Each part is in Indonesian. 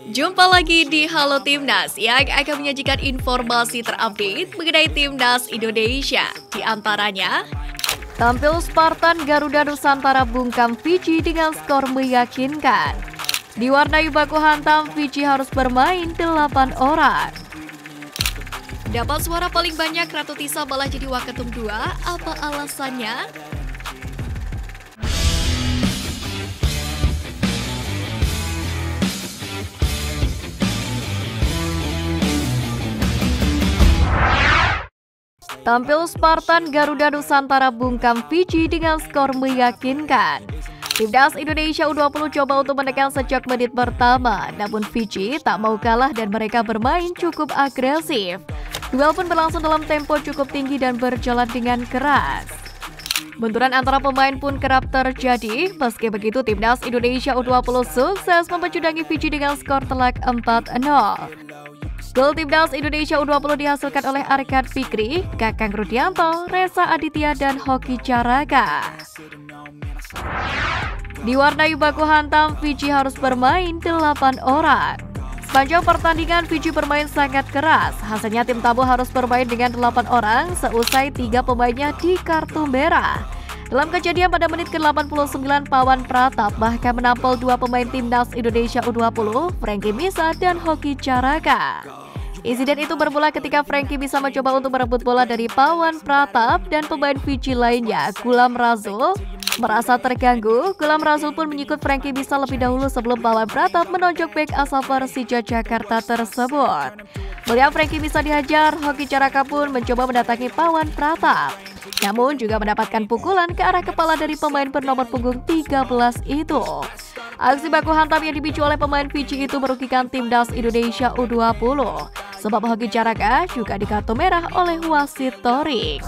Jumpa lagi di Halo Timnas yang akan menyajikan informasi terupdate mengenai Timnas Indonesia. Di antaranya, tampil Spartan Garuda Nusantara bungkam Fiji dengan skor meyakinkan. Diwarnai baku hantam, Fiji harus bermain 8 orang. Dapat suara paling banyak, Ratu Tisa malah jadi waketum 2. Apa alasannya? Tampil Spartan Garuda Nusantara bungkam Fiji dengan skor meyakinkan. Timnas Indonesia U20 coba untuk menekan sejak menit pertama, namun Fiji tak mau kalah dan mereka bermain cukup agresif. Duel pun berlangsung dalam tempo cukup tinggi dan berjalan dengan keras. Benturan antara pemain pun kerap terjadi. Meski begitu, Timnas Indonesia U20 sukses mempecudangi Fiji dengan skor telak 4-0. Gol Timnas Indonesia U20 dihasilkan oleh Arkan Fikri, Kakang Rudianto, Reza Aditya, dan Hoki Caraka. Diwarnai baku hantam, Fiji harus bermain 8 orang. Sepanjang pertandingan, Fiji bermain sangat keras. Hasilnya tim tamu harus bermain dengan 8 orang seusai 3 pemainnya di kartu merah. Dalam kejadian pada menit ke-89, Pawan Pratap bahkan menampol 2 pemain Timnas Indonesia U20, Frankie Misa dan Hoki Caraka. Insiden itu bermula ketika Frankie bisa mencoba untuk merebut bola dari Pawan Pratap dan pemain Fiji lainnya, Gulam Razul. Merasa terganggu, Gulam Razul pun menyikut Frankie bisa lebih dahulu sebelum Pawan Pratap menonjok bek asal Persija Jakarta tersebut. Melihat Frankie bisa dihajar, Hoki Caraka pun mencoba mendatangi Pawan Pratap. Namun juga mendapatkan pukulan ke arah kepala dari pemain bernomor punggung 13 itu. Aksi baku hantam yang dipicu oleh pemain Fiji itu merugikan Timnas Indonesia U20. Sebab Hoki Caraka juga dikartu merah oleh wasit Torik.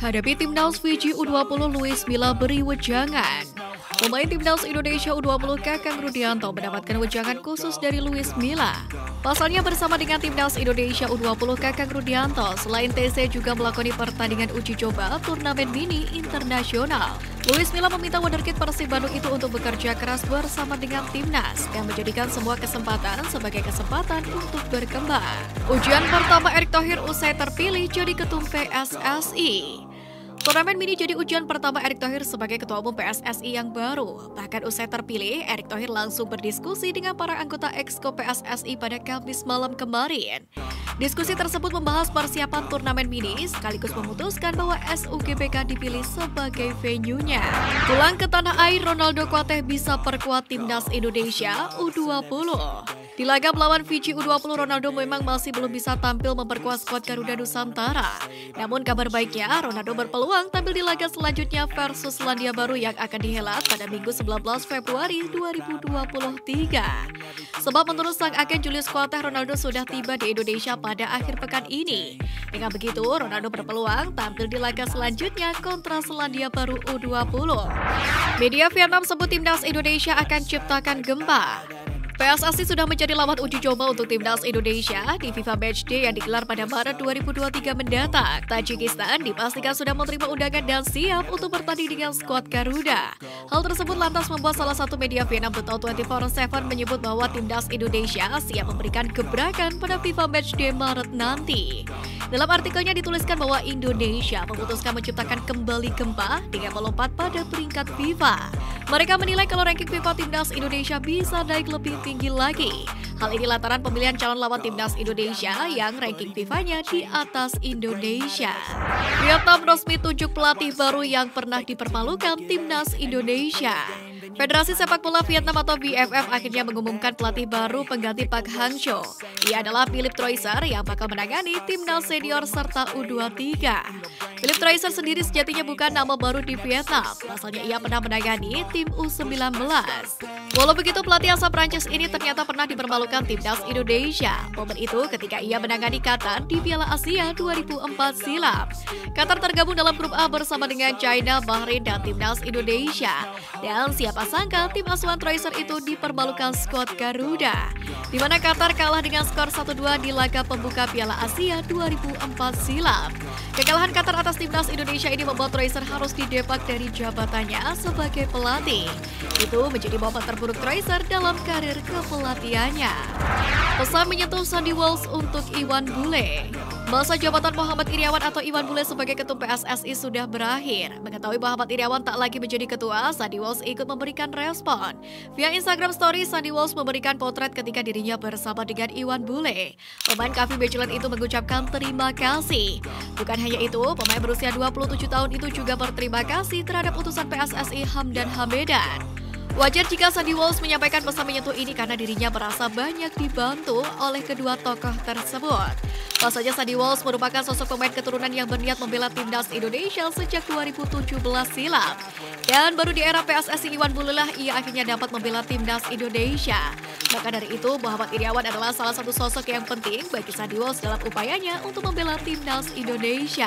Hadapi Timnas Fiji U20, Luis Milla beri wejangan. Pemain Timnas Indonesia U20 Kakang Rudianto mendapatkan wejangan khusus dari Luis Milla. Pasalnya bersama dengan Timnas Indonesia U20, Kakang Rudianto selain TC juga melakoni pertandingan uji coba turnamen mini internasional. Luis Milla meminta wonderkid Persib Bandung itu untuk bekerja keras bersama dengan Timnas dan menjadikan semua kesempatan sebagai kesempatan untuk berkembang. Ujian pertama Erick Thohir usai terpilih jadi ketum PSSI. Turnamen mini jadi ujian pertama Erick Thohir sebagai Ketua Umum PSSI yang baru. Bahkan usai terpilih, Erick Thohir langsung berdiskusi dengan para anggota Exco PSSI pada Kamis malam kemarin. Diskusi tersebut membahas persiapan turnamen mini sekaligus memutuskan bahwa SUGBK dipilih sebagai venue-nya. Pulang ke tanah air, Ronaldo Kuateh bisa perkuat Timnas Indonesia U20. Di laga melawan Fiji U20, Ronaldo memang masih belum bisa tampil memperkuat skuad Garuda Nusantara. Namun kabar baiknya, Ronaldo berpeluang tampil di laga selanjutnya versus Selandia Baru yang akan dihelat pada Minggu 19 Februari 2023. Sebab menurut sang agen Julius Kuateh, Ronaldo sudah tiba di Indonesia pada akhir pekan ini. Dengan begitu, Ronaldo berpeluang tampil di laga selanjutnya kontra Selandia Baru U20. Media Vietnam sebut Timnas Indonesia akan ciptakan gempa. PSSI sudah menjadi lawan uji coba untuk Timnas Indonesia di FIFA Matchday yang digelar pada Maret 2023 mendatang. Tajikistan dipastikan sudah menerima undangan dan siap untuk bertanding dengan skuad Garuda. Hal tersebut lantas membuat salah satu media Vietnam Betul 24/7 menyebut bahwa Timnas Indonesia siap memberikan gebrakan pada FIFA Matchday Maret nanti. Dalam artikelnya dituliskan bahwa Indonesia memutuskan menciptakan kembali gempa dengan melompat pada peringkat FIFA. Mereka menilai kalau ranking FIFA Timnas Indonesia bisa naik lebih tinggi lagi. Hal ini lantaran pemilihan calon lawan Timnas Indonesia yang ranking FIFA-nya di atas Indonesia. Vietnam resmi tunjuk pelatih baru yang pernah dipermalukan Timnas Indonesia. Federasi Sepak Bola Vietnam atau VFF akhirnya mengumumkan pelatih baru pengganti Park Hang-seo. Ia adalah Philip Troisser yang bakal menangani Timnas Senior serta U23. Philip Troisser sendiri sejatinya bukan nama baru di Vietnam. Pasalnya ia pernah menangani tim U19. Walau begitu, pelatih asal Prancis ini ternyata pernah dipermalukan Timnas Indonesia. Momen itu ketika ia menangani Qatar di Piala Asia 2004 silam. Qatar tergabung dalam grup A bersama dengan China, Bahrain, dan Timnas Indonesia. Dan siapa sangka tim asuhan Troisser itu dipermalukan skuad Garuda, di mana Qatar kalah dengan skor 1-2 di laga pembuka Piala Asia 2004 silam. Kekalahan Qatar atas bekas timnas Indonesia ini membuat Troyzer harus didepak dari jabatannya sebagai pelatih. Itu menjadi momen terburuk Troyzer dalam karir kepelatihannya. Pesan menyentuh Sandy Walsh untuk Iwan Bule. Masa jabatan Muhammad Iryawan atau Iwan Bule sebagai ketum PSSI sudah berakhir. Mengetahui Muhammad Iryawan tak lagi menjadi ketua, Sandy Walsh ikut memberikan respon. Via Instagram Story, Sandy Walsh memberikan potret ketika dirinya bersama dengan Iwan Bule. Pemain Cafe Bejelen itu mengucapkan terima kasih. Bukan hanya itu, pemain berusia 27 tahun itu juga berterima kasih terhadap utusan PSSI Hamdan Hamedan. Wajar jika Sandy Walsh menyampaikan pesan menyentuh ini karena dirinya merasa banyak dibantu oleh kedua tokoh tersebut. Pasalnya Sandy Walsh merupakan sosok pemain keturunan yang berniat membela timnas Indonesia sejak 2017 silam. Dan baru di era PSSI Iwan Bule lah ia akhirnya dapat membela timnas Indonesia. Maka dari itu, Muhammad Iryawan adalah salah satu sosok yang penting bagi Sandy Walsh dalam upayanya untuk membela timnas Indonesia.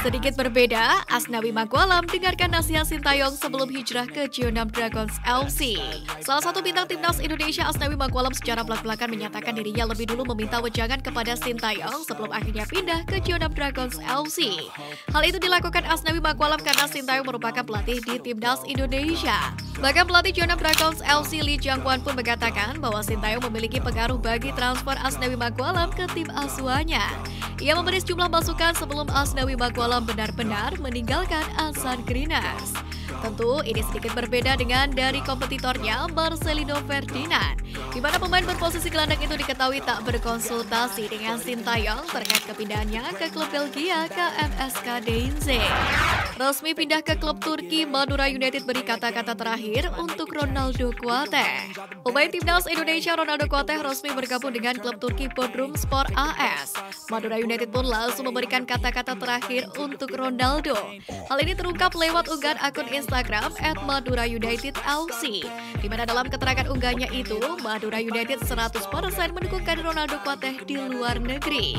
Sedikit berbeda, Asnawi Mangkualam dengarkan nasihat Sintayong sebelum hijrah ke Jeonnam Dragons FC. Salah satu bintang timnas Indonesia, Asnawi Mangkualam secara belak-belakan menyatakan dirinya lebih dulu meminta wejangan kepada Sintayong sebelum akhirnya pindah ke Jeonnam Dragons FC. Hal itu dilakukan Asnawi Mangkualam karena Sintayong merupakan pelatih di timnas Indonesia. Bahkan pelatih Jeonnam Dragons FC Lee Jang-kwon pun mengatakan bahwa Sintayong memiliki pengaruh bagi transfer Asnawi Mangkualam ke tim asuhannya. Ia memberi sejumlah masukan sebelum Asnawi Mangkualam benar-benar meninggalkan Azan Greeners. Tentu ini sedikit berbeda dengan dari kompetitornya Marcelino Ferdinand, di mana pemain berposisi gelandang itu diketahui tak berkonsultasi dengan Sintayong terkait kepindahannya ke klub Belgia KMSK Deinze. Resmi pindah ke klub Turki, Madura United beri kata-kata terakhir untuk Ronaldo Kuateh. Pemain timnas Indonesia Ronaldo Kuateh resmi bergabung dengan klub Turki Bodrumspor AS. Madura United pun langsung memberikan kata-kata terakhir untuk Ronaldo. Hal ini terungkap lewat unggahan akun Instagram @MaduraUnitedLC, di mana dalam keterangan unggahnya itu, Madura United 100% mendukung karir Ronaldo Kuateh di luar negeri.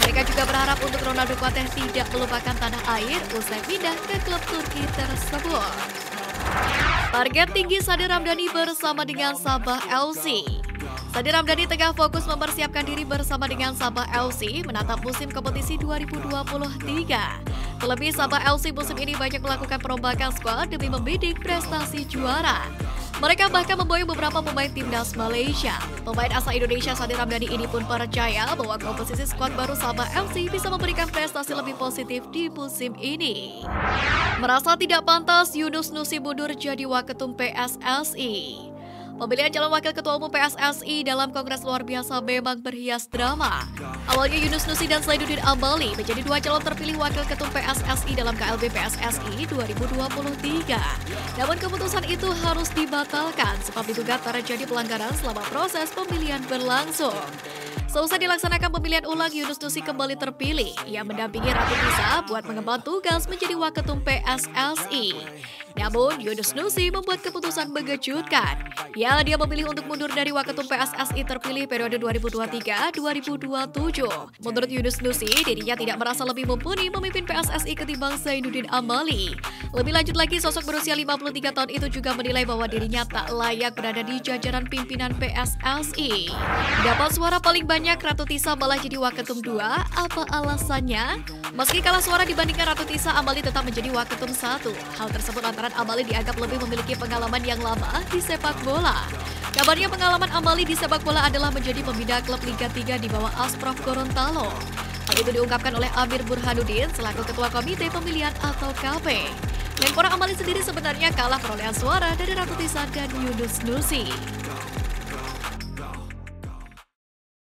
Mereka juga berharap untuk Ronaldo Kuateh tidak melupakan tanah air usai pindah ke klub Turki tersebut. Target tinggi Sade Ramdhani bersama dengan Sabah FC. Sade Ramdhani tengah fokus mempersiapkan diri bersama dengan Sabah FC menatap musim kompetisi 2023. Terlebih Sabah FC musim ini banyak melakukan perombakan skuad demi membidik prestasi juara. Mereka bahkan memboyong beberapa pemain timnas Malaysia. Pemain asal Indonesia Sade Ramdhani ini pun percaya bahwa komposisi skuad baru Sabah FC bisa memberikan prestasi lebih positif di musim ini. Merasa tidak pantas, Yunus Nusi mundur jadi waketum PSSI. Pemilihan calon wakil ketua umum PSSI dalam Kongres luar biasa memang berhias drama. Awalnya Yunus Nusi dan Zainuddin Amali menjadi dua calon terpilih wakil ketum PSSI dalam KLB PSSI 2023. Namun keputusan itu harus dibatalkan sebab diduga terjadi pelanggaran selama proses pemilihan berlangsung. Seusai dilaksanakan pemilihan ulang, Yunus Nusi kembali terpilih. Ia mendampingi Ratu Tisa buat mengemban tugas menjadi waketum PSSI. Namun, Yunus Nusi membuat keputusan mengejutkan. Dia memilih untuk mundur dari waketum PSSI terpilih periode 2023-2027. Menurut Yunus Nusi, dirinya tidak merasa lebih mumpuni memimpin PSSI ketimbang Zainuddin Amali. Lebih lanjut lagi, sosok berusia 53 tahun itu juga menilai bahwa dirinya tak layak berada di jajaran pimpinan PSSI. Dapat suara paling banyak, Ratu Tisa malah jadi waketum 2. Apa alasannya? Meski kalah suara dibandingkan Ratu Tisa, Amali tetap menjadi waketum 1. Hal tersebut lantaran Amali dianggap lebih memiliki pengalaman yang lama di sepak bola. Kabarnya pengalaman Amali di sepak bola adalah menjadi pembina klub Liga 3 di bawah Asprof Gorontalo. Hal itu diungkapkan oleh Amir Burhanuddin selaku Ketua Komite Pemilihan atau KP. Menpora Amali sendiri sebenarnya kalah perolehan suara dari Ratu Tisa dan Yunus Nusi.